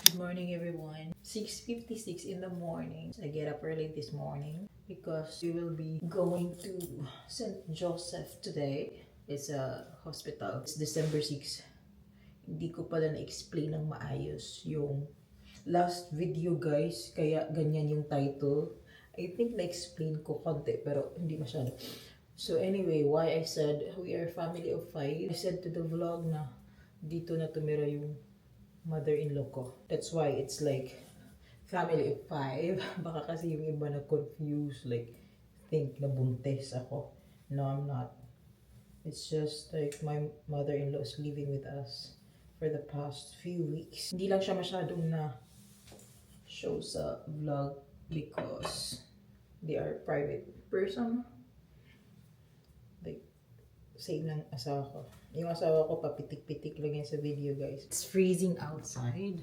Good morning, everyone. 6:56 in the morning. I get up early this morning because we will be going to St. Joseph today. It's a hospital. It's December 6. Hindi ko pala na-explain ng maayos yung last video, guys. Kaya ganyan yung title. I think na-explain ko konti pero hindi masyado. So anyway, why I said we are a family of 5. I said to the vlog na dito na tumira yung mother-in-law ko. That's why it's like family of 5. Baka kasi yung iba na confused, like think na buntis ako. No, I'm not. It's just like my mother-in-law is living with us for the past few weeks. Hindi lang siya masyadong na show sa vlog because they are private person. Like, same ng asawa ko. Yung asawa ko, papitik-pitik lang yan sa video, guys. It's freezing outside.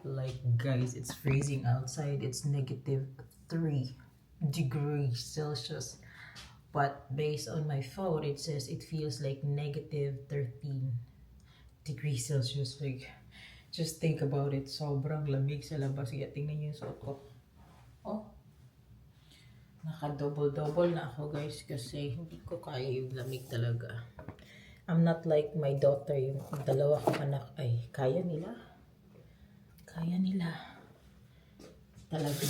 Like, guys, it's freezing outside. It's -3 degrees Celsius. But based on my phone, it says it feels like -13 degrees Celsius. Like, just think about it. Sobrang lamig sa labas. Kaya tingnan niyo yung suot ko. Oh. Naka-double-double na ako, guys, kasi hindi ko kaya yung lamig talaga. I'm not like my daughter, yung dalawa kong anak ay kaya nila. Kaya nila. Talaga.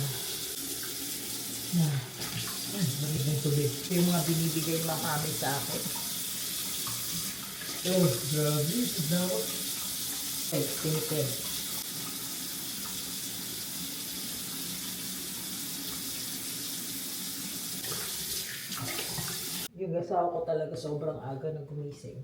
Na. Ay, tubig. Yung mga binibigay mami sa akin. Oh, grabe. Dawa. Ay, tinipid. Yung asawa ko talaga sobrang aga na gumising.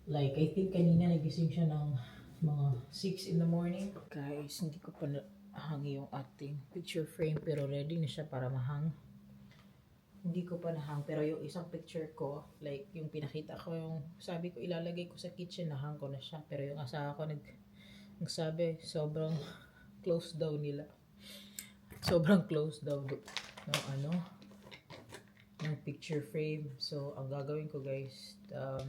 Like, I think kanina nagising siya ng mga 6 in the morning. Guys, hindi ko pa nahang yung ating picture frame pero ready na siya para mahang. Hindi ko pa nahang pero yung isang picture ko, like yung pinakita ko, yung sabi ko ilalagay ko sa kitchen, nahang ko na siya. Pero yung asawa ko nagsabi sobrang close daw nila. Sobrang close daw ng ng picture frame. So, ang gagawin ko, guys, ano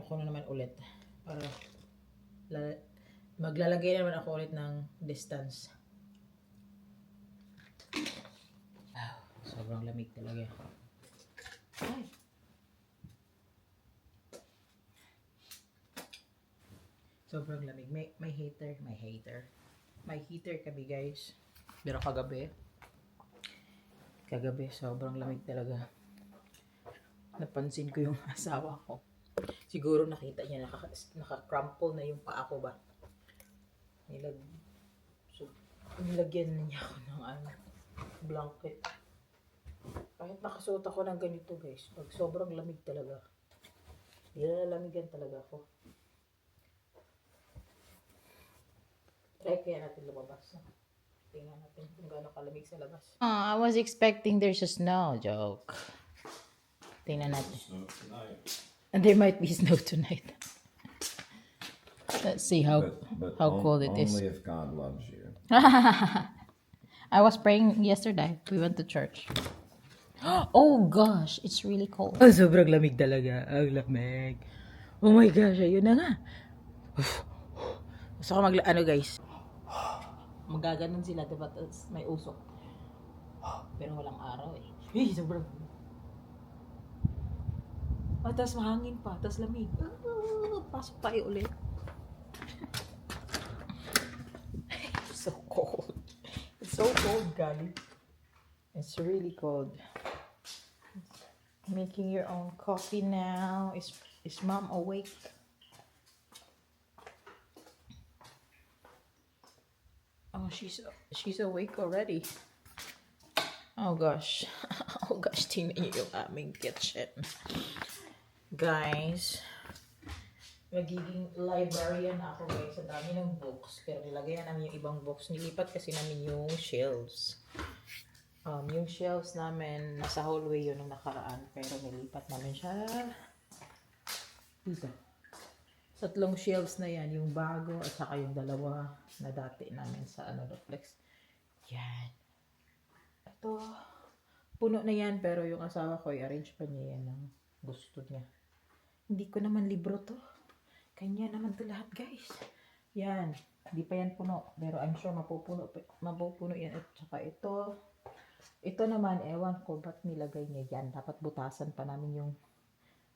ko na naman ulit para maglalagay naman ako ulit ng distance. Wow, sobrang lamig talaga. Ay. Sobrang lamig. May heater kami, guys. Pero kagabi sobrang lamig talaga. Napansin ko yung asawa ko. Siguro nakita niya naka-crumple na yung paa ko ba. Nilagyan niya ako ng blanket. Kahit nakasuot ako ng ganito, guys, pag sobrang lamig talaga, nilalamigan talaga ako. Try kaya natin lumabas. Tingnan natin kung gaano kalamig sa labas. I was expecting there's a snow. Joke. Tingnan natin. And there might be snow tonight. Let's see how cold it is. Only if God loves you. I was praying yesterday. We went to church. Oh gosh, it's really cold. Oh, sobrang lamig talaga. Ang lamig. Oh my gosh, ayun na nga. Gusto ko guys. Magaganon sila, diba? May usok. Pero walang araw eh. Sobrang. Tapos mahangin pa, tapos lamig. Pasok tayo ulit. So cold. It's so cold, guys. It's really cold. Making your own coffee now. Is mom awake? Oh, she's awake already. Oh gosh. Oh gosh, tingnan niyo yung aming kitchen. Guys, magiging librarian na ako, guys. Sa dami ng books. Pero nilagay na namin yung ibang books. Nilipat kasi namin yung shelves. Yung shelves namin, nasa hallway yun nung nakaraan. Pero nilipat namin siya dito. 3 shelves na yan. Yung bago at saka yung 2 na dati namin sa reflex. Yan. Ito. Puno na yan. Pero yung asawa ko, i-arrange pa niya yan ng gusto niya. Hindi ko naman libro to. Ganyan naman to lahat, guys. Yan. Hindi pa yan puno. Pero I'm sure mapupuno yan. At saka ito. Ito naman, ewan ko ba't nilagay niya yan. Dapat butasan pa namin yung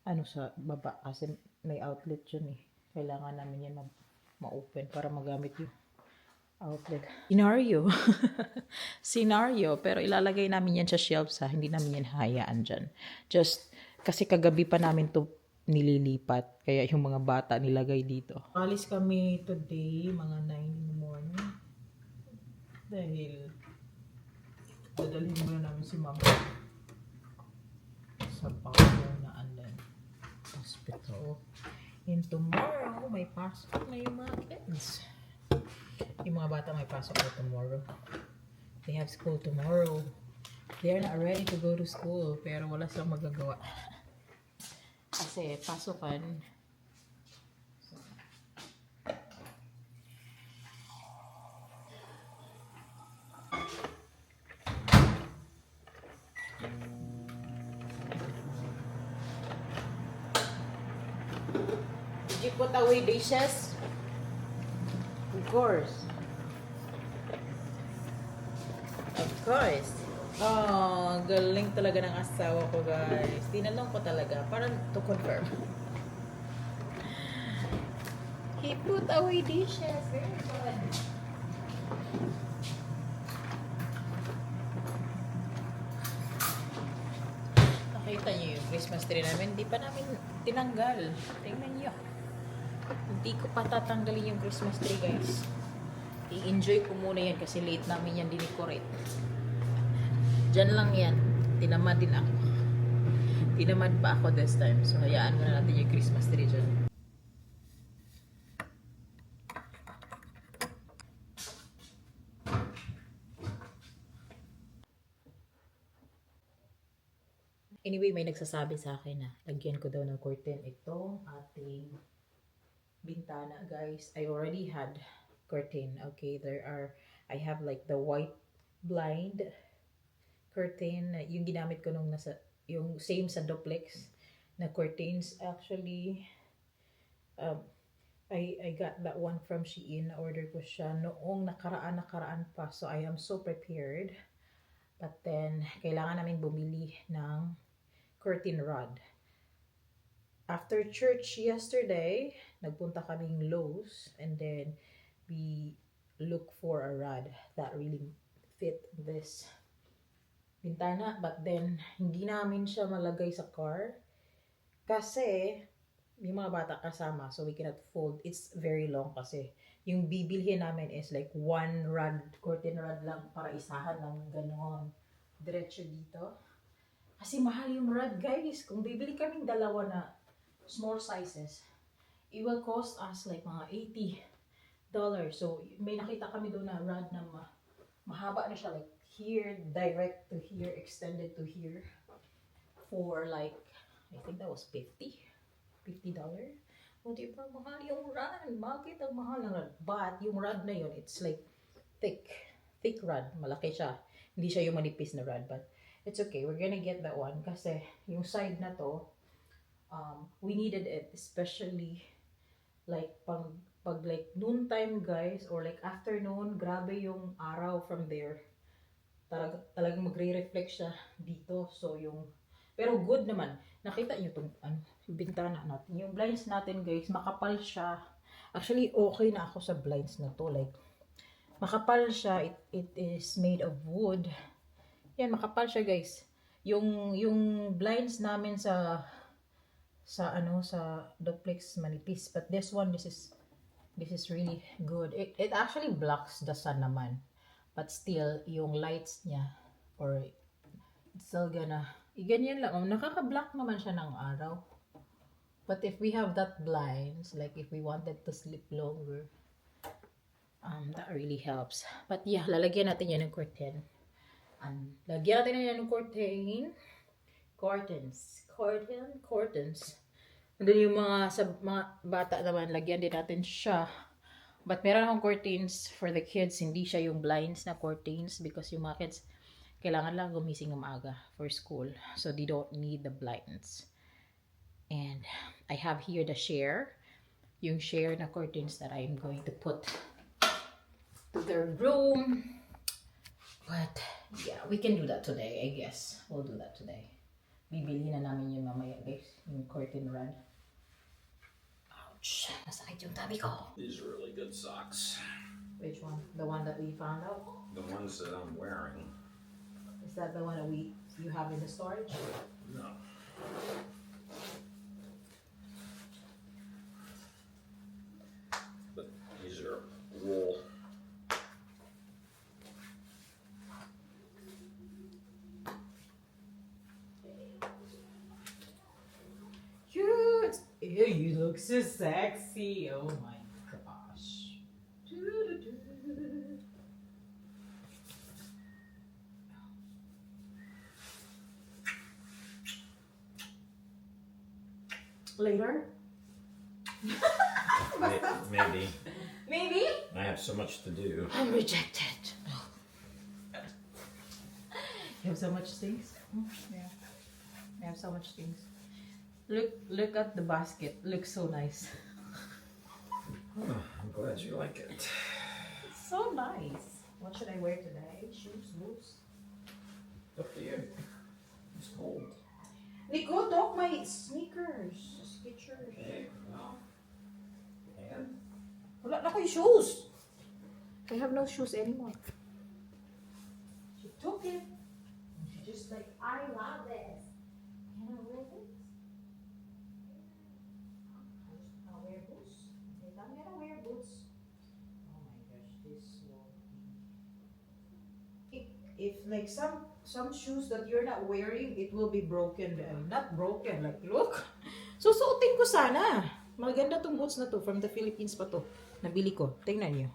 ano sa baba. Kasi may outlet yun eh. Kailangan namin yan ma-open para magamit yung outlet. Scenario. Scenario. Pero ilalagay namin yan sa shelves ha. Hindi namin yan hayaan dyan. Just, kasi kagabi pa namin to nililipat. Kaya yung mga bata nilagay dito. Alis kami today, mga 9 in the morning. Dahil, dadalhin muna namin si mama sa Pangunaan Hospital. And tomorrow, may pasok na yung mga kids. Yung mga bata may pasok na tomorrow. They have school tomorrow. They are not ready to go to school. Pero wala silang magagawa. Kasi pasukan. So, did you put away dishes? Of course. Of course. Oh, galing talaga ng asawa ko, guys. Tinanong ko talaga para to confirm. He put away dishes. Very good. Nakita niyo yung Christmas tree namin. Hindi pa namin tinanggal. Tingnan niyo. Hindi ko pa tatanggalin yung Christmas tree, guys. I-enjoy ko muna yan kasi late namin yan dinecorate. Diyan lang yan. Tinamad din ako. Tinamad pa ako this time. So, hayaan muna natin yung Christmas tree dyan. Anyway, may nagsasabi sa akin na lagyan ko daw ng curtain itong ating bintana, guys. I already had curtain. Okay, I have like the white blind curtain, yung ginamit ko nung yung same sa duplex na curtains. Actually, I got that one from Shein. Order ko siya noong nakaraan pa. So, I am so prepared. But then, kailangan namin bumili ng curtain rod. After church yesterday, nagpunta kaming Lowe's and then we look for a rod that really fit this bintana, but then hindi namin siya malagay sa car kasi yung mga bata kasama, so we cannot fold. It's very long kasi yung bibilhin namin is like one rod, curtain rod lang para isahan lang ganon diretso dito kasi mahal yung rod, guys. Kung bibili kaming dalawa na small sizes, it will cost us like mga $80. So may nakita kami doon na rod na mahaba na siya, like here, direct to here, extended to here, for like, I think that was $50. O diba, mahal yung rod. Bakit ang mahal ng rod? But yung rod na yun, it's like thick rod. Malaki siya. Hindi siya yung manipis na rod, but it's okay. We're gonna get that one kasi yung side na to, we needed it, especially like pag like noon time, guys, or like afternoon, grabe yung araw from there. Talagang magre-reflect siya dito. So pero good naman. Nakita niyo tong yung bintana natin. Yung blinds natin, guys, makapal siya. Actually, okay na ako sa blinds na to. Like, makapal siya. It is made of wood. Yan, makapal siya, guys. Yung blinds namin sa duplex manipis. But this one, this is really good. It actually blocks the sun naman. But still, yung lights niya, or it's still gonna, ganyan lang. Nakaka-block naman siya ng araw. But if we have that blinds, like if we wanted to sleep longer, that really helps. But yeah, lalagyan natin yan ng curtain. Lagyan natin yan ng curtain. Curtains. And then yung sa mga bata naman, lagyan din natin siya. But meron akong curtains for the kids. Hindi siya yung blinds na curtains because yung mga kids, kailangan lang gumising ng maaga for school. So they don't need the blinds. And I have here the share. yung share na curtains that I'm going to put to their room. But yeah, we can do that today, I guess. We'll do that today. Bibili na namin yung mamaya, guys. Yung curtain rod. Ouch! Masakit yung tabi ko. These are really good socks. Which one? The one that we found out? The ones that I'm wearing. Is that the one that you have in the storage? No. But these are wool. Cute! Ew, you look so sexy. Oh my gosh. Later? Maybe. Maybe? I have so much to do. I'm rejected. You have so much things? Yeah. I have so much things. Look at the basket. Looks so nice. Oh, I'm glad you like it. It's so nice. What should I wear today? Shoes, boots? Up to you. It's cold. Nico, talk my sneakers. Skechers. Hey, well. And Wala na ko yung shoes. I have no shoes anymore. She took it. And she just like, I love this. Can I wear this? I'll wear boots. Wait, I'm gonna wear boots. Oh my gosh, this will be... If like some shoes that you're not wearing, it will be broken. Not broken, like look. Susuotin ko sana. Maganda tong boots na to. From the Philippines pa to. Nabili ko. Tingnan nyo.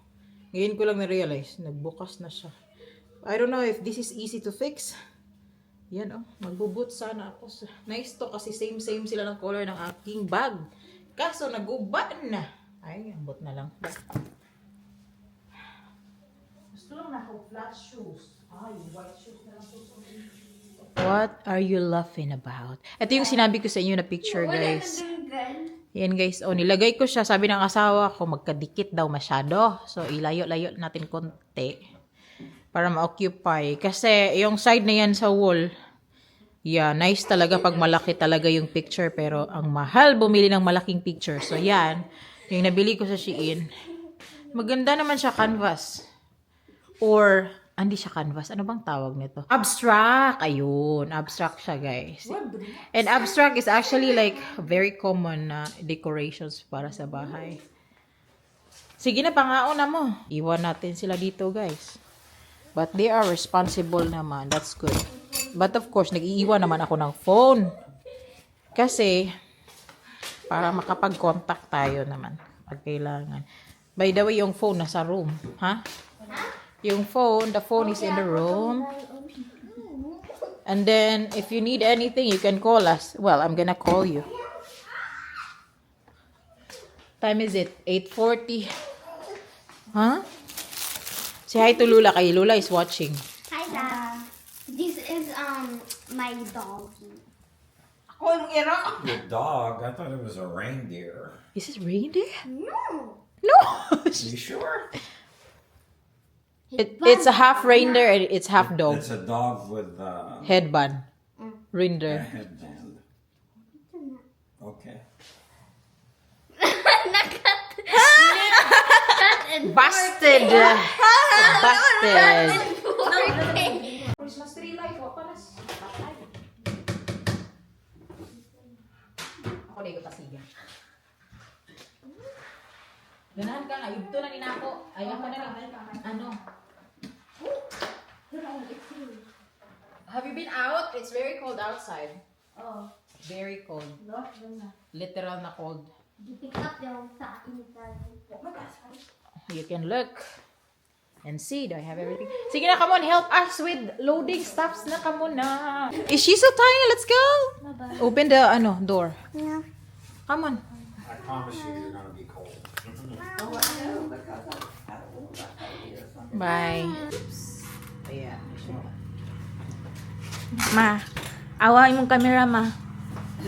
Ngayon ko lang na-realize. Nagbukas na siya. I don't know if this is easy to fix. Yan oh. Magbuboots sana ako. Nice to kasi same sila ng color ng aking bag. Kaso naguba na. Ay, ambot na lang. Gusto lang na ako flat shoes. Ay, white shoes na lang susunod. What are you laughing about? Ito yung sinabi ko sa inyo na picture, guys. Yan, guys. O, nilagay ko siya. Sabi ng asawa ko, magkadikit daw masyado. So, ilayo-layo natin konti para ma-occupy. Kasi, yung side na yan sa wall, yeah, nice talaga pag malaki talaga yung picture. Pero, ang mahal bumili ng malaking picture. So, yan. Yung nabili ko sa Shein. Maganda naman siya canvas. Or... hindi siya canvas. Ano bang tawag nito? Abstract. Ayun. Abstract siya, guys. And abstract is actually like very common na decorations para sa bahay. Sige na, pangaon na mo. Iwan natin sila dito, guys. But they are responsible naman. That's good. But of course, nag-iiwan naman ako ng phone. Kasi, para makapag-contact tayo naman. Pag kailangan. By the way, yung phone nasa room. Ha? Yung phone, the phone is in the room. And then, if you need anything, you can call us. Well, I'm gonna call you. Time is it? 8:40. Huh? Say hi to Lula. Kay Lula is watching. Hi, Dad. This is my dog. Ako yung ira. the dog, I thought it was a reindeer. Is this reindeer? No. No. Are you sure? It's a half reindeer and it's half dog. It's a dog with Headband. a Reindeer. headband. Okay. Busted. Busted. Okay. Christmas tree light. Ako na. Ako na yung kasiya. Ganahan ka nga. Yugto na ninako. Ayaw ka na lang. Ano? Have you been out? It's very cold outside. Oh, Very cold. no. Literal na cold. You pick up yung sa akin. You can look and see. Do I have everything? Sige na, come on. Help us with loading stuffs na. Come on na. Is she so tiny? Let's go. Bye-bye. Open the door. Yeah. Come on. I promise you, you're gonna be cold. Bye. Ayan. Ma, awa imong camera, ma.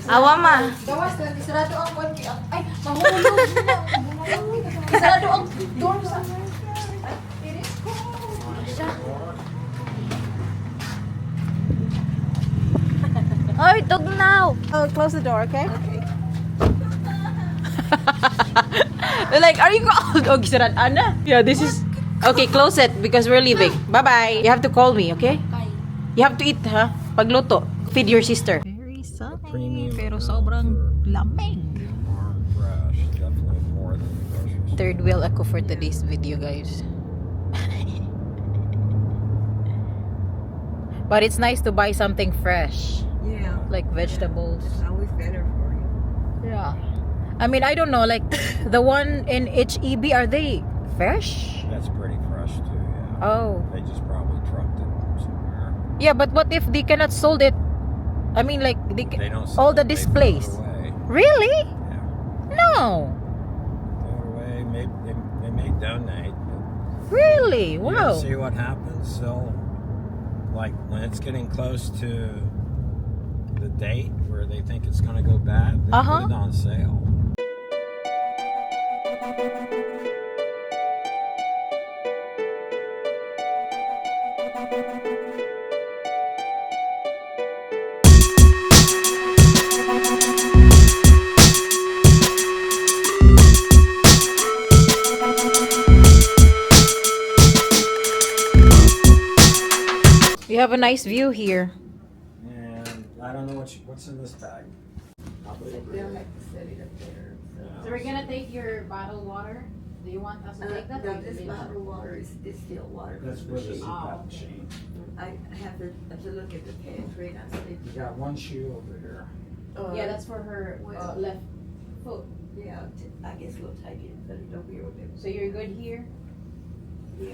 Awa, ma. Gawas na. Isarado ang konti. Ay, mahulog. Sarado ang door sa... It is Ay, tugnaw! Oh, close the door, okay? Like, are you cold? Oh, gisarad, Ana? Yeah, this is... Okay, close it because we're leaving. Bye-bye. You have to call me, okay? Bye. You have to eat, ha? Pagluto. Feed your sister. Very sunny, Premium pero amounts sobrang are lamig. farm fresh, definitely more than the grocery store. Third wheel ako for today's video, guys. But it's nice to buy something fresh, Yeah, like vegetables. it's always better for you. Yeah. I mean, I don't know, like the one in HEB, are they fresh? That's pretty fresh too, yeah. Oh. They just probably trucked it somewhere. Yeah, but what if they cannot sold it? I mean, like They don't sell all it, the they throw it displays. away. Really? Yeah. No. Throw it away. Maybe they may donate. But Really? you Wow. see what happens. They'll, like when it's getting close to the date where they think it's gonna go bad, they Uh-huh. put it on sale. We have a nice view here. And I don't know what's in this bag. They'll have to set it up there. So we're gonna take your bottled water. Do you want us to take that? No, this bottled water is distilled water. That's from where the this machine. Oh, machine. I have to look at the pantry and I said, You got one shoe over here. Yeah, that's for her Well- left foot. yeah, I guess we'll take it and put it over here with it. So you're good here. Yeah.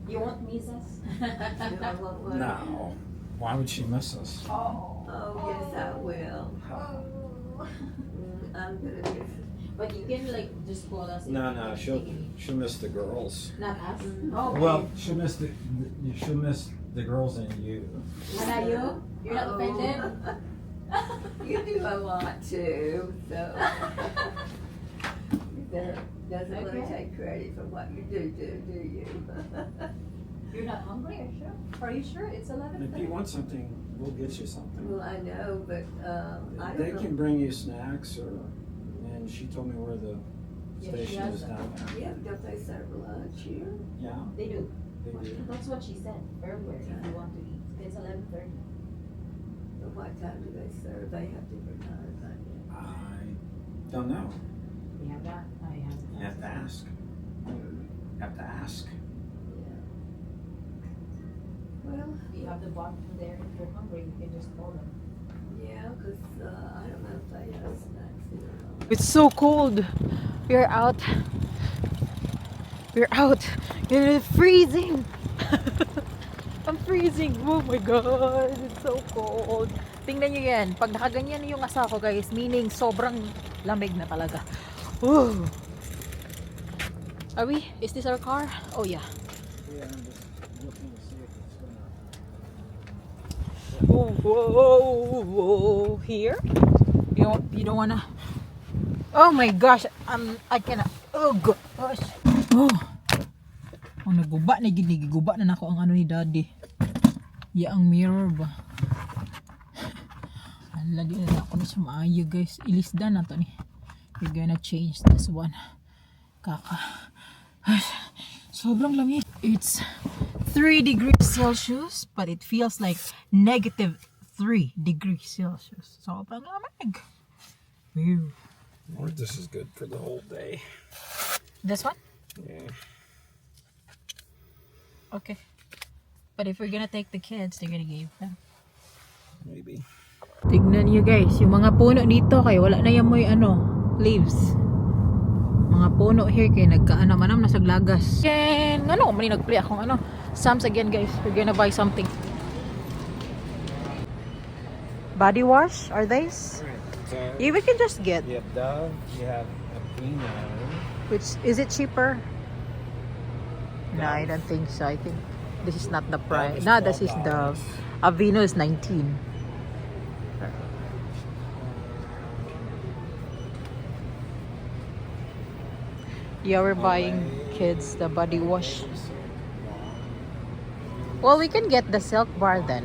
You won't miss us. You know what? No. Why would she miss us? Oh. Oh, yes, I will. I'm gonna miss it. But you can like just call us. if No, you no, can she'll take it. she'll miss the girls. Not us. Mm. Oh, okay. Well, she'll miss the girls and you. Not you? You're not offended? You do a lot too, so. That doesn't want to Okay. take credit for what you do you? You're not hungry, are you sure? Are you sure? It's 11. If you want something, we'll get you something. Well, I know, but, I They don't can know. bring you snacks and she told me where the Yeah, she station has is that. down there. Yeah, don't they serve lunch here? Yeah, They do. they do. That's what she said earlier. If you want to eat, it's 11:30. But what time do they serve? They have different times, I guess. I don't know. We have that. I have. You have to ask. You have to ask. Yeah. Well, You have the button there. If you're hungry, you can just call them. yeah, 'cause I don't know if they have snacks here or not. It's so cold. We're out. We're out. It's freezing. I'm freezing. Oh my god. It's so cold. Tingnan nyo yan. Pag nakaganyan yung asa ko, guys, meaning sobrang lamig na talaga. Ooh. Are we? Is this our car? Oh yeah. Yeah, I'm just looking to see if it's gonna. Whoa, whoa, whoa. Here? You don't wanna. Oh my gosh. I cannot. Oh gosh. Oh. Ang naguba na giniguba na nako ang ano ni daddy. Ya ang mirror ba. Ala di na ako ni sa maayo guys. Ilisda na to ni. We're gonna change this one. Kaka. Sobrang lamig. It's 3 degrees Celsius, but it feels like -3 degrees Celsius. Sobrang lamig. Ew. Or this is good for the whole day. This one? Yeah. Okay. But if we're gonna take the kids, they're gonna give them. Maybe. Tignan niyo guys, yung mga puno dito kay wala na yan mo'y leaves. Mga puno here kay nagkaanam-anam na saglagas. And mani nagplay akong Sam's again guys. We're gonna buy something. Body wash, are these? So Yeah, we can just get. you have Dove, you have Aveeno. Which is it cheaper? No, I don't think so. I think this is not the price. is No, this is the $12. Aveeno is 19. Yeah, we're buying kids the body wash. Well, we can get the Silk Bar then.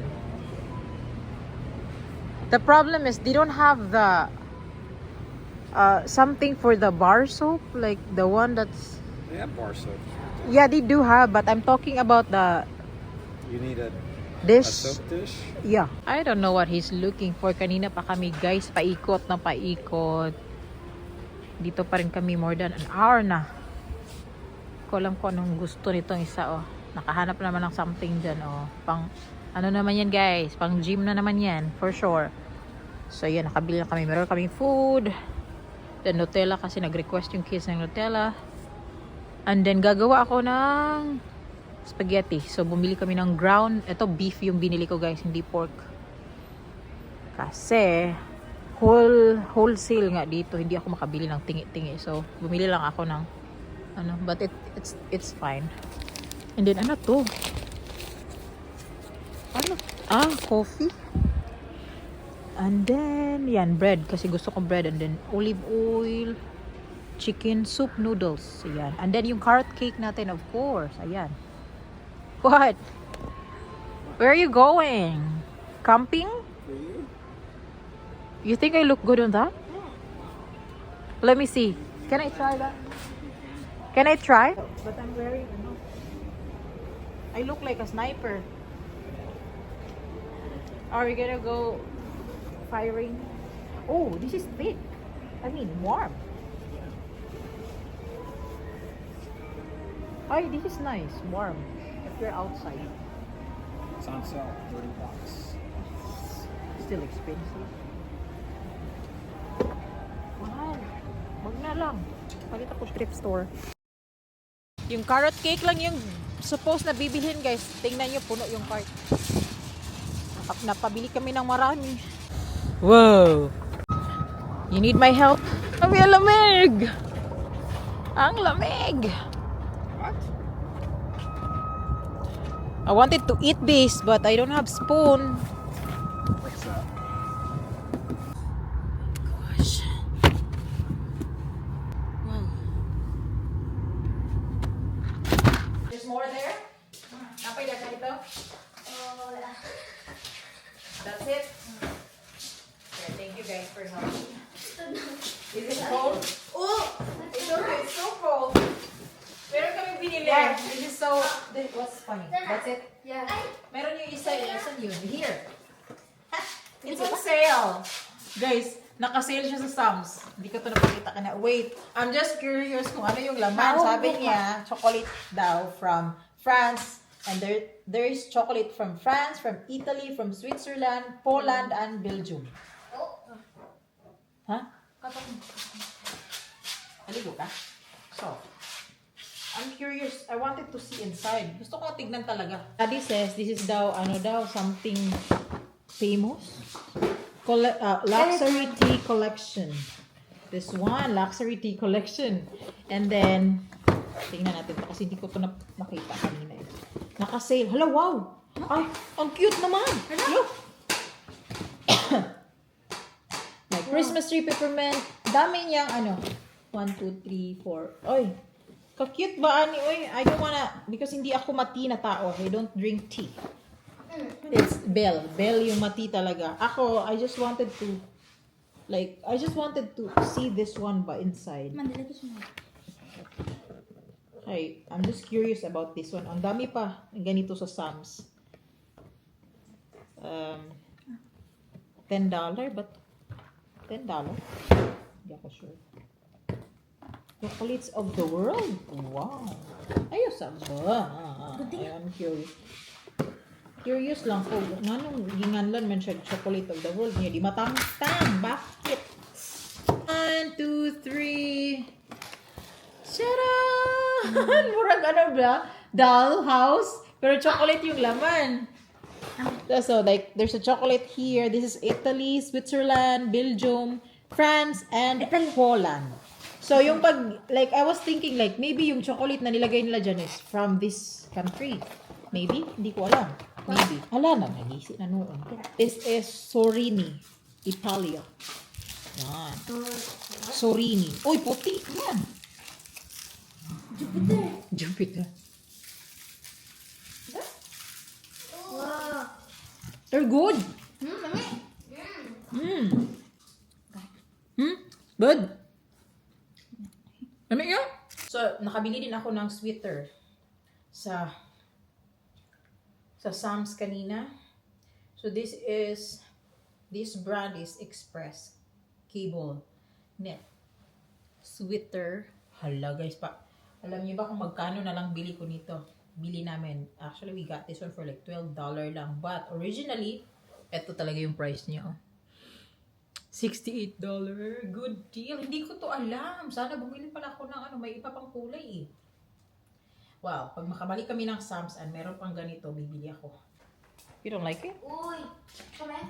The problem is they don't have the something for the bar soap, like the one that's. They have bar soap. Yeah, they do have, but I'm talking about the You need a dish. soap dish? Yeah. I don't know what he's looking for. Kanina pa kami, guys, paikot na paikot. Dito pa rin kami more than an hour na. Ko alam ko anong gusto nitong isa, oh. Nakahanap naman ng something dyan, oh. Pang, ano naman yan, guys? Pang gym na naman yan, for sure. So, yan, nakabili na kami. Meron kaming food. Then, Nutella kasi nag-request yung kids ng Nutella. And then, gagawa ako ng spaghetti. So, bumili kami ng ground. Ito, beef yung binili ko, guys, hindi pork. Kasi, wholesale nga dito. Hindi ako makabili ng tingi-tingi. So, bumili lang ako ng, ano, but it's fine. And then, ano to? Ano? Coffee. And then, yan, bread. Kasi gusto kong bread. And then, olive oil, chicken soup noodles. Ayan. And then, yung carrot cake natin, of course. Ayan. What? Where are you going? Camping? You think I look good on that? Let me see. Can I try that? Can I try? But I'm wearing, ano? I look like a sniper. Are we gonna go firing? Oh, this is thick. I mean, warm. Ay, this is nice. Warm. If you're outside. It's on sale, $30. Still expensive. Mahal. Wag na lang. Palit ako thrift store. Yung carrot cake lang yung suppose na bibilhin, guys. Tingnan nyo, puno yung cart. Napabili kami ng marami. Whoa! You need my help? Ang lamig! Ang lamig! What? I wanted to eat this, but I don't have spoon. What's that? Gosh. Wow. There's more there? Napay na ka ito? That's it? Okay, thank you guys for helping. Is it cold? Oh! It's okay, it's so cold. Meron kami binili. This is so... What's funny? That's it? Yeah. Meron yung isa yun. Here. It's on sale. Guys, naka-sale siya sa Sam's. Hindi ko ito napakita ka na. Wait, I'm just curious kung ano yung laman. Sabi niya, chocolate daw from France. And there is chocolate from France, from Italy, from Switzerland, Poland, and Belgium. Huh? Aligo ka? So, I'm curious. I wanted to see inside. Gusto ko tignan talaga. Daddy says this is daw, something famous. Luxury tea collection. This one, luxury tea collection. And then, tingnan natin ito kasi hindi ko ito nakita kanina. Naka-sale. Hala, wow! Ay, ang cute naman! Look! Like Christmas tree, peppermint. Dami niyang 1, 2, 3, 4. Oy! Ka-cute ba, ani? Oy, I don't wanna, because hindi ako mati na tao. I don't drink tea. It's Belle. Belle yung mati talaga. Ako, I just wanted to see this one ba inside. Hey, I'm just curious about this one. Ang dami pa ganito sa Sam's. $10 but $10? Hindi ako sure. Chocolates of the world? Wow. Ayos ba? I'm curious. Curious lang ko. Anong ginganlan man siya chocolate of the world niya? Di matang-tang. Bakit? 1, 2, 3. Charan! Murag ba? Doll house. Pero chocolate yung laman. So, like, there's a chocolate here. This is Italy, Switzerland, Belgium, France, and Poland. So, yung I was thinking, like, maybe yung chocolate na nilagay nila dyan is from this country. Maybe? Hindi ko alam. Maybe. Ala na, nagisi na noon. This is Sorini, Italia. Yan. Sorini. Uy, puti. Yan. Jupiter. Wow. They're good. Mami. Good. Ano yun? So, nakabili din ako ng sweater sa Sam's kanina. So, this brand is Express Cable Net Sweater. Hala guys pa. Alam niyo ba kung magkano na lang bili ko nito? Bili namin. Actually, we got this one for like $12 lang. But originally, eto talaga yung price niya. Oh. $68. Good deal. Hindi ko to alam. Sana bumili pala ako ng may iba pang kulay eh. Wow. Pag makabalik kami ng Sam's and meron pang ganito, bibili ako. You don't like it? Uy.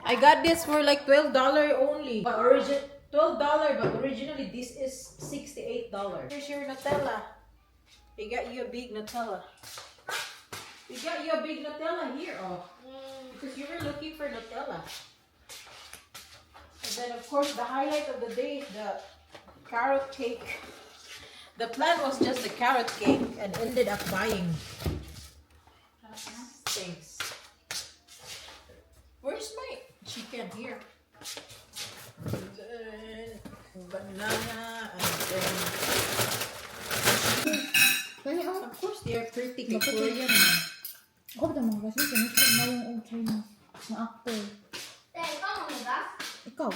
I got this for like $12 only. But $12, but originally this is $68. Here's your Nutella. We got you a big Nutella. We got you a big Nutella here, oh. Because you were looking for Nutella. And then, of course, the highlight of the day is the carrot cake. The plan was just the carrot cake and ended up buying things. Where's my chicken here? Then, banana and then... Of course, they are pretty Korean. Ako ba mga kasi sinusunod na yung old Chinese na actor. Ikaw mamugas? Ikaw?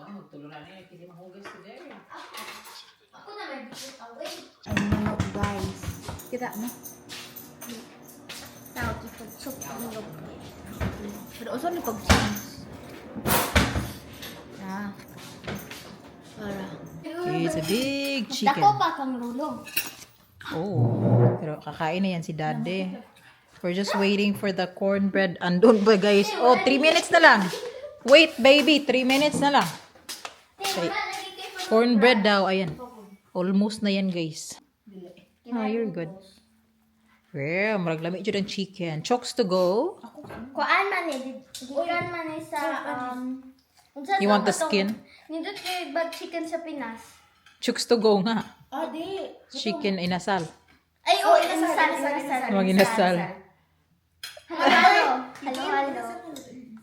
Wow, tulunan na hindi mahugas today. Ako na may bisit away. Ay, manok guys. Kita mo? Tao, ipag-soup ang loob. Pero also ni pag-Chinese. Ah. Para. It's a big chicken. Dako pa kang lulo. Oh, pero kakain na yan si Daddy. We're just waiting for the cornbread. Andun ba guys? Oh, 3 minutes na lang. Wait baby, 3 minutes na lang. Okay. Cornbread daw, ayan. Almost na yan guys. Oh, you're good. Well, maraglami dyan ang chicken. Chokes to go. Kuan man eh. Gikan man eh sa You want the skin? Nindot kay bag chicken sa Pinas. Chokes to go nga. Ah, di. Chicken inasal. Ay, inasal. Mga inasal. Halo. Halo.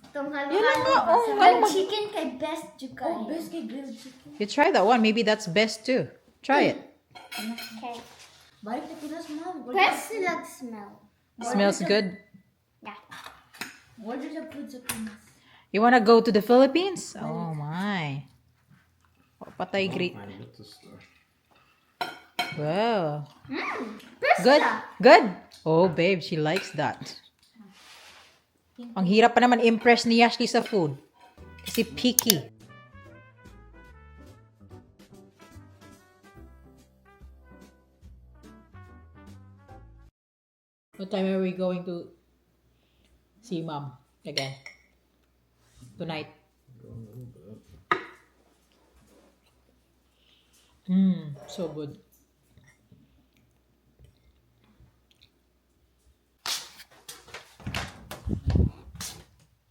Itong halo. Yan lang nga. Oh, Grilled chicken kay best juga. Oh, best kay grilled chicken. You try that one. Maybe that's best too. Try it. Okay. Balik na Pinas mo. Best silag smell. Smells good. Yeah. Order sa food sa Pinas. You wanna go to the Philippines? Oh my. Oh, patay great. Wow. Good. Good. Oh, babe, she likes that. Ang hirap pa naman impress ni Ashley sa food. Kasi picky. What time are we going to see Mom again? Tonight. So good.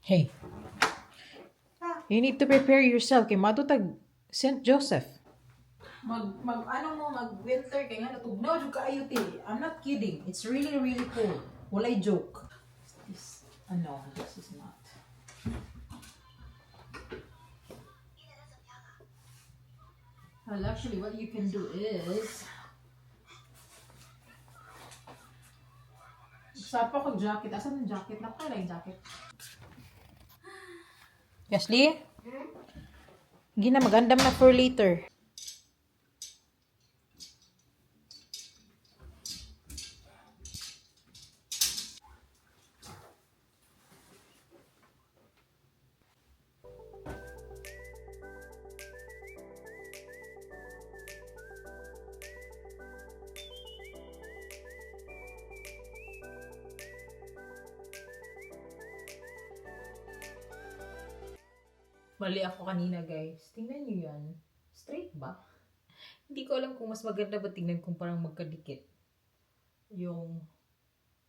Hey. You need to prepare yourself kay matutag St. Joseph. Mag-winter kay nga natugnaw jud kaayo ti. I'm not kidding. It's really really cold. Walay joke. This is not. Well, actually, what you can do is sapa ko jacket. Asan yung jacket? Napala yung jacket. Ashley? Gina, magandam na for later. Mali ako kanina, guys. Tingnan nyo yan. Straight ba? Hindi ko alam kung mas maganda ba tingnan kung parang magkadikit. Yung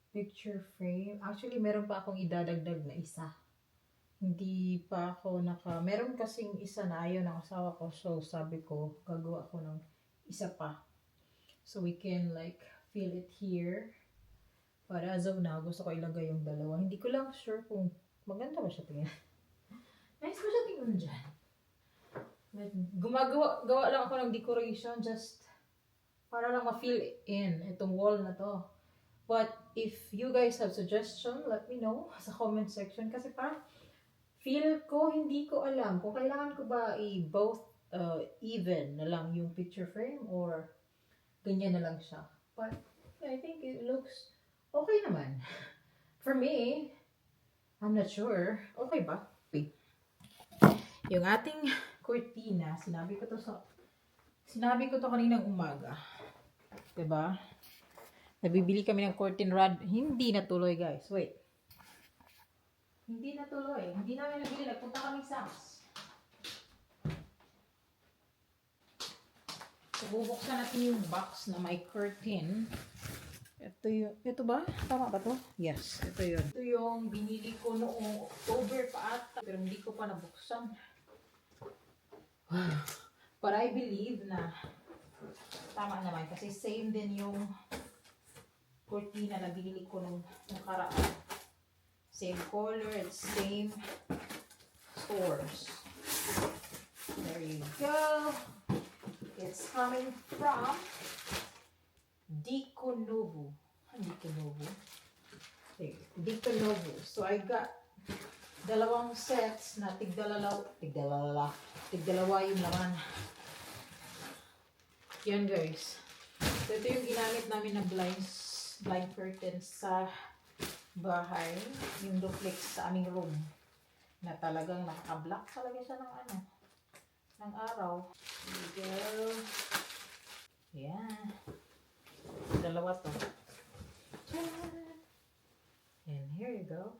picture frame. Actually, meron pa akong idadagdag na isa. Hindi pa ako meron kasing isa na ayaw ng asawa ko. So, sabi ko, gagawa ko ng isa pa. So we can like feel it here. But as of now, gusto ko ilagay yung dalawa. Hindi ko lang sure kung maganda ba siya tingnan. Nice ba siya tingnan dyan? But gawa lang ako ng decoration just para lang ma-fill in itong wall na to. But if you guys have suggestion, let me know sa comment section. Kasi parang feel ko, hindi ko alam kung kailangan ko ba both even na lang yung picture frame or ganyan na lang siya. But I think it looks okay naman. For me, I'm not sure. Okay ba? Wait. Yung ating cortina, sinabi ko to kaninang umaga. Diba? Nabibili kami ng curtain rod. Hindi natuloy, guys. Wait. Hindi natuloy. Hindi namin nabili. Nagpunta kami sa Sam's. So, bubuksan natin yung box na may curtain. Ito ba? Tama ba to? Yes, ito yun. Ito yung binili ko noong October pa ata. Pero hindi ko pa nabuksan. But I believe na tama naman. Kasi same din yung cortina na binili ko nung nakaraan. Same color and same stores. There you go. It's coming from Dico Novo. Dico Novo. So I got dalawang sets na tigdalawa yung laman. Yan guys. So ito yung ginamit namin na blind curtains sa bahay. Yung duplex sa aming room. Na talagang nakaka-block talaga siya ng araw. Here we go. Yan. Dalawa to. And here you go.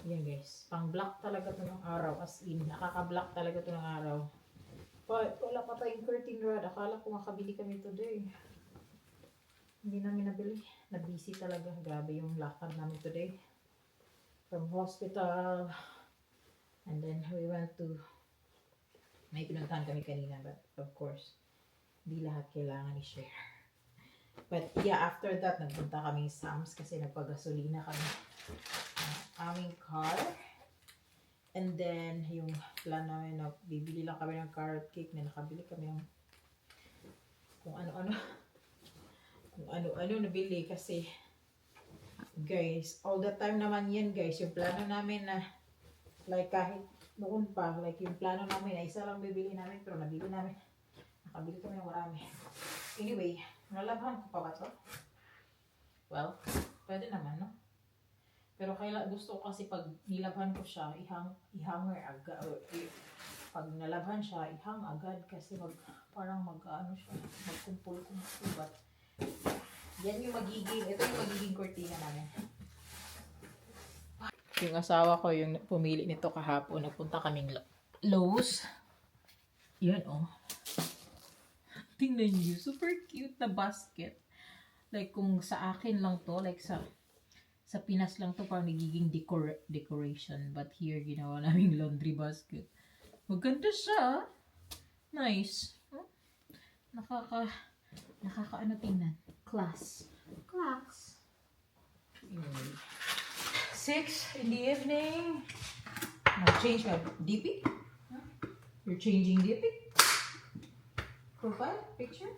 Yan guys. Pang-block talaga to ng araw. As in, nakaka-block talaga to ng araw. But wala pa tayong curtain rod. Akala ko makabili kami today. Hindi namin nabili. Na-busy talaga. Grabe yung lakad namin today. From hospital. And then we went to, may pinuntahan kami kanina, but of course, di lahat kailangan i-share. But yeah, after that, nagpunta kami sa Sam's kasi nagpagasolina kami aming car. And then, yung plan namin na bibili lang kami ng carrot cake na nakabili kami ng kung ano-ano nabili kasi guys, all the time naman yan guys, yung plano namin na like kahit noon pa, like yung plano namin na isa lang bibili namin, pero nabili namin. Nakabili kami ng marami. Anyway, nalabhan ko pa ba to? Well, pwede naman, no? Pero gusto ko kasi pag nilabhan ko siya, ihanger agad. Pag nalabhan siya, ihang agad kasi parang magkumpul-kumpul. But, ito yung magiging cortina namin. Yung asawa ko yung pumili nito kahapon. Nagpunta kaming Lowe's. Yan oh. Tingnan niyo. Super cute na basket. Like kung sa akin lang to. Like sa Pinas lang to. Parang nagiging decoration. But here ginawa naming laundry basket. Maganda siya. Nice. Huh? Nakaka tingnan. Class. Anyway. 6 in the evening. Now change my DP. Huh? You're changing DP? Profile? Picture?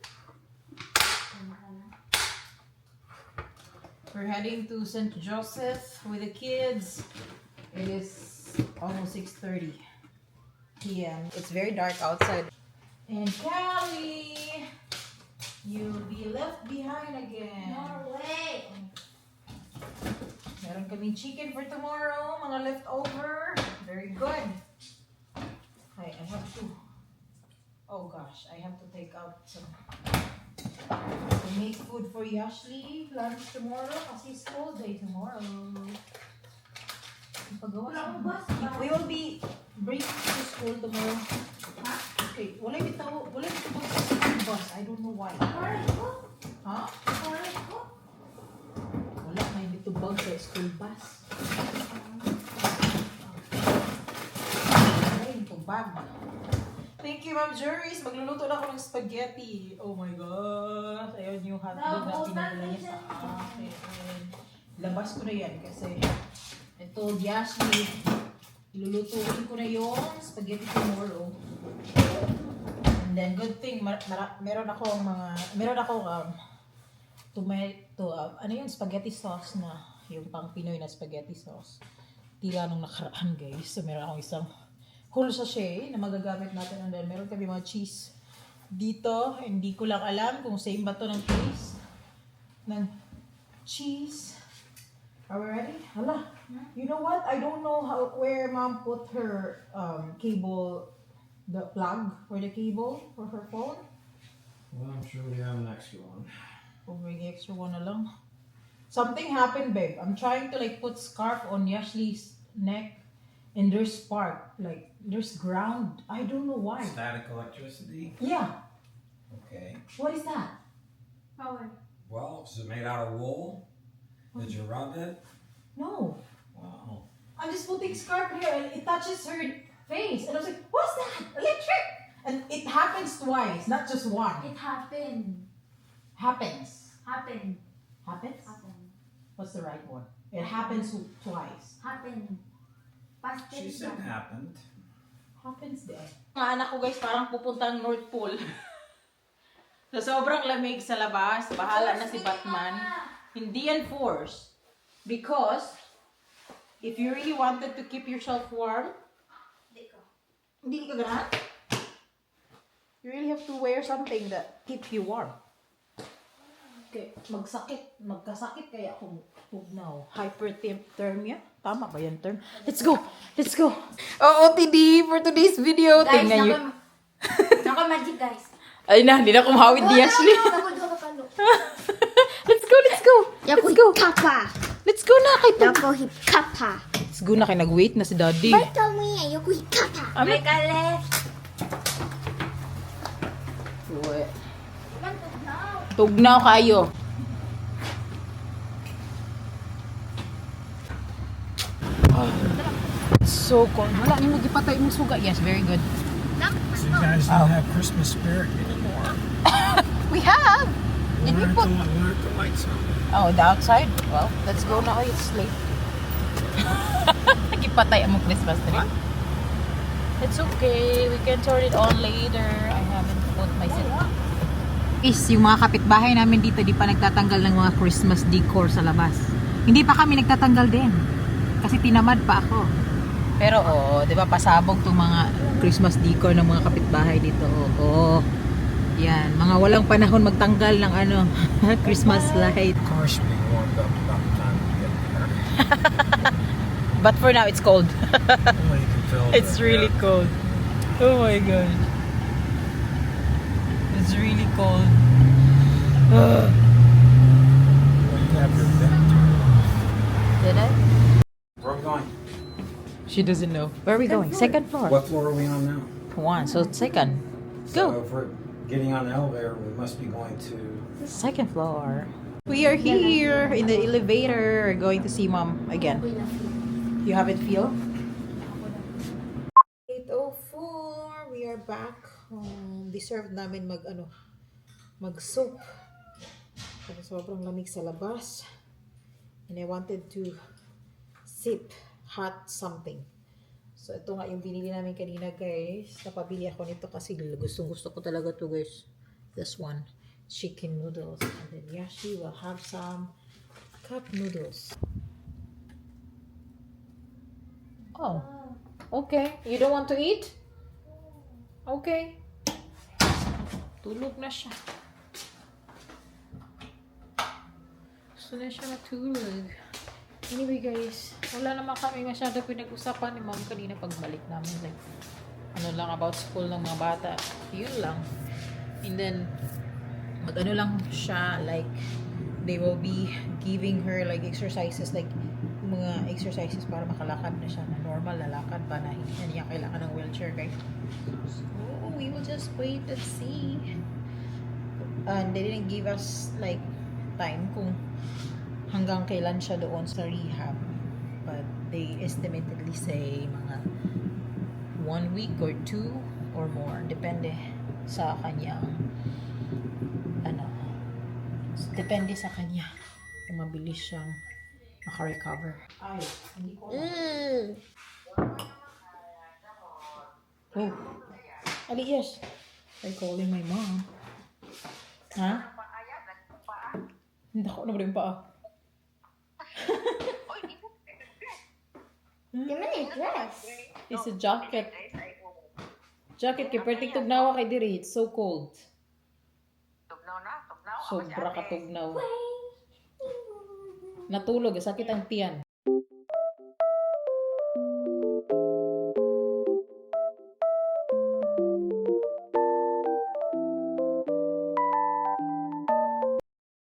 We're heading to St. Joseph with the kids. It is almost 6:30 p.m. It's very dark outside. And Callie, you'll be left behind again. No way. Meron kaming chicken for tomorrow, mga leftover. Very good. I have to, oh gosh, I have to take out some, to make food for Yashli, lunch tomorrow, kasi school day tomorrow. We will be bringing to school tomorrow. Okay, wala yung bus. I don't know why. Huh? Wala, may bitubag sa school bus. Ay, bitubag. Thank Thank you, Ma'am Juris. Magluluto na ako ng spaghetti. Oh my gosh. Ayun yung hotdog na pinadala niya sa akin. Labas ko na yan kasi I told Yasmin, ilulutuin ko na yung spaghetti tomorrow. And then, good thing, meron akong tomato, ano yun, spaghetti sauce na, yung pang Pinoy na spaghetti sauce. Tira nung nakaraan, guys. So, meron akong isang whole sachet na magagamit natin. And then, meron kami mga cheese dito. Hindi ko lang alam kung same ba to ng taste ng cheese. Are we ready? Hala. You know what? I don't know where Mom put her cable, the plug for the cable for her phone. Well, I'm sure we have an extra one. Bring extra one na lang. Something happened, babe. I'm trying to like put scarf on Yashley's neck and there's spark. Like, there's ground. I don't know why. Static electricity? Yeah. Okay. What is that? Power. Well, is it made out of wool? Did you rub it? No. Wow. I'm just putting scarf here and it touches her face. And I was like, what's that? Electric! And it happens twice, not just one. It happened. Happens. Happened. Happens? Happened. What's the right one? It happens twice. Happened. Past She tense said lang. happened. Happens din. Mga anak ko guys, parang pupuntang North Pole. So sobrang lamig sa labas. Bahala na si Batman. Hindi yan force. Because, if you really wanted to keep yourself warm, hindi ka ganahan. You really have to wear something that keeps you warm. Okay, magkasakit kaya kung tugnaw. Hyperthermia? Tama ba yan term? Let's go! Let's go! OOTD for today's video. Guys, Tingnan nyo. naka-magic guys. Ay na, hindi na kumawid ni Ashley. Let's go, let's go! Let's go! Kappa. Let's go na kay Tug. Yako hikapa. Let's go na kay nag-wait na si Daddy. Tell me, yako hikapa. Make a left. Tugnaw kayo. So cold. Wala ni mo gipatay mong suga. Yes, very good. So you guys don't have Christmas spirit anymore. We have. Did we put? Where are the lights on? Oh, the outside? Well, let's go na. It's late. Gipatay ang Christmas tree. It's okay. We can turn it on later. I haven't put my set. Is yung mga kapitbahay namin dito di pa nagtatanggal ng mga Christmas decor sa labas. Hindi pa kami nagtatanggal din. Kasi tinamad pa ako. Pero di ba pasabog tong mga Christmas decor ng mga kapitbahay dito. Yan, mga walang panahon magtanggal ng Christmas light. Of course, we warmed up about the time we get there. But for now it's cold. Well, you can feel It's really cold. Oh my god. It's really cold. Well, you have your vent turned off. Did I? Where are we going? She doesn't know. Where are we going? Second floor. What floor are we on now? One. So second. So Go. if we're getting on the elevator, we must be going to... Second floor. We are here in the elevator. We're going to see Mom again. You have it feel? 8:04. We are back home. Deserve namin mag-soak. Kasi sobrang lamig sa labas. And I wanted to sip hot something. So ito nga yung binili namin kanina guys. Napabili ako nito kasi gustong gusto ko talaga to guys. This one. Chicken noodles. And then Yashi will have some cup noodles. Oh. Okay. You don't want to eat? Okay. Tulog na siya. Gusto na siya matulog. Anyway guys, wala naman kami masyado pinag-usapan ni Mom kanina pagbalik namin. Like, lang about school ng mga bata. Yun lang. And then, mag-ano lang siya, like, they will be giving her like exercises, like, mga exercises para makalakad na siya na normal lalakad pa na hindi na niya kailangan ng wheelchair guys. So, we will just wait and see. And they didn't give us like time kung hanggang kailan siya doon sa rehab. But they estimatedly say mga 1 week or 2 or more. Depende depende sa kanyang ano, depende sa kanya kung mabilis siyang makarecover. Ay, hindi ko Oh, Ali, yes. I'm calling my mom. Ha? Hindi ako na yung paa. Give me a dress. It's a jacket. Jacket kay perting tugnawa kay diri. It's so cold. Sobra ka tugnaw. Natulog, sakit ang tiyan.